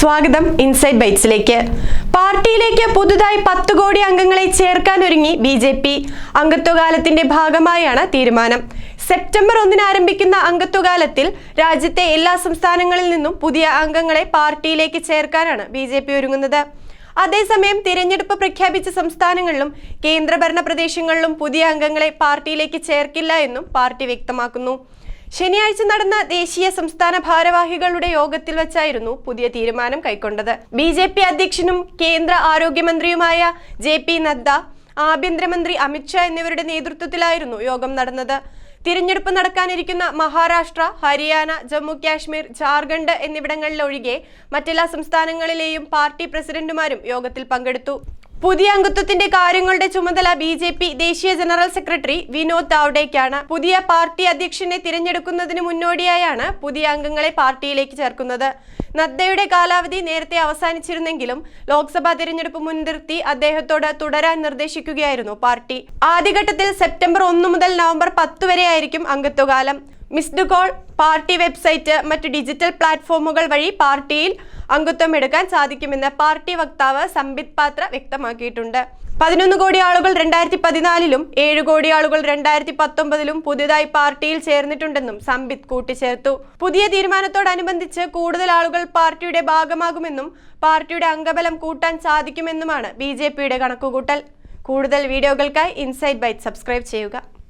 സ്വാഗതം ഇൻസൈഡ് ബൈറ്റ്സിലേക്ക്. പാർട്ടിയിലേക്ക് പുതുതായി 10 കോടി അംഗങ്ങളെ ചേർക്കാനൊരുങ്ങി ബി.ജെ.പി. അംഗത്വകാലത്തിന്റെ ഭാഗമായാണ് തീരുമാനം. സെപ്റ്റംബർ 1 ആരംഭിക്കുന്ന അംഗത്വകാലത്തിൽ രാജ്യത്തെ എല്ലാ സംസ്ഥാനങ്ങളിൽ നിന്നും പുതിയ അംഗങ്ങളെ പാർട്ടിയിലേക്ക് ചേർക്കാനാണ് ബി.ജെ.പി. ഒരുങ്ങുന്നത്. അതേസമയം തിരഞ്ഞെടുപ്പ് പ്രഖ്യാപിച്ച സംസ്ഥാനങ്ങളിലും കേന്ദ്രഭരണ പ്രദേശങ്ങളിലും പുതിയ അംഗങ്ങളെ പാർട്ടിയിലേക്ക് ചേർക്കില്ല എന്നും പാർട്ടി വ്യക്തമാക്കുന്നു. ശനിയാഴ്ച നടന്ന ദേശീയ സംസ്ഥാന ഭാരവാഹികളുടെ യോഗത്തിൽ വെച്ചായിരുന്നു പുതിയ തീരുമാനം കൈക്കൊണ്ടത്. ബി.ജെ.പി. അധ്യക്ഷനും കേന്ദ്ര ആരോഗ്യമന്ത്രിയുമായ ജെ.പി. നദ്ദ, ആഭ്യന്തരമന്ത്രി അമിത്ഷാ എന്നിവരുടെ നേതൃത്വത്തിലായിരുന്നു യോഗം നടന്നത്. തിരഞ്ഞെടുപ്പ് നടക്കാനിരിക്കുന്ന മഹാരാഷ്ട്ര, ഹരിയാന, ജമ്മു കാശ്മീർ, ജാർഖണ്ഡ് എന്നിവിടങ്ങളിലൊഴികെ മറ്റെല്ലാ സംസ്ഥാനങ്ങളിലെയും പാർട്ടി പ്രസിഡന്റുമാരും യോഗത്തിൽ പങ്കെടുത്തു. പുതിയ അംഗത്വത്തിന്റെ കാര്യങ്ങളുടെ ചുമതല ബി.ജെ.പി. ദേശീയ ജനറൽ സെക്രട്ടറി വിനോദ് താവ്ഡേക്കാണ്. പുതിയ പാർട്ടി അധ്യക്ഷനെ തിരഞ്ഞെടുക്കുന്നതിന് മുന്നോടിയായാണ് പുതിയ അംഗങ്ങളെ പാർട്ടിയിലേക്ക് ചേർക്കുന്നത്. നദ്ദയുടെ കാലാവധി നേരത്തെ അവസാനിച്ചിരുന്നെങ്കിലും ലോക്സഭാ തിരഞ്ഞെടുപ്പ് മുൻനിർത്തി അദ്ദേഹത്തോട് തുടരാൻ നിർദ്ദേശിക്കുകയായിരുന്നു പാർട്ടി. ആദ്യഘട്ടത്തിൽ സെപ്റ്റംബർ 1 മുതൽ നവംബർ 10 വരെയായിരിക്കും അംഗത്വകാലം. മിസ്ഡ് കോൾ, പാർട്ടി വെബ്സൈറ്റ്, മറ്റ് ഡിജിറ്റൽ പ്ലാറ്റ്ഫോമുകൾ വഴി പാർട്ടിയിൽ അംഗത്വം എടുക്കാൻ സാധിക്കുമെന്ന് പാർട്ടി വക്താവ് സംബിത് പാത്ര വ്യക്തമാക്കിയിട്ടുണ്ട്. 11 കോടി ആളുകൾ 2014-ലും 7 കോടി ആളുകൾ 2019-ലും പുതിയതായി പാർട്ടിയിൽ ചേർന്നിട്ടുണ്ടെന്നും സംബിത് കൂട്ടിച്ചേർത്തു. പുതിയ തീരുമാനത്തോടനുബന്ധിച്ച് കൂടുതൽ ആളുകൾ പാർട്ടിയുടെ ഭാഗമാകുമെന്നും പാർട്ടിയുടെ അംഗബലം കൂട്ടാൻ സാധിക്കുമെന്നുമാണ് ബി.ജെ.പിയുടെ കണക്കുകൂട്ടൽ. കൂടുതൽ വീഡിയോകൾക്കായി ഇൻസൈഡ് ബൈറ്റ് സബ്സ്ക്രൈബ് ചെയ്യുക.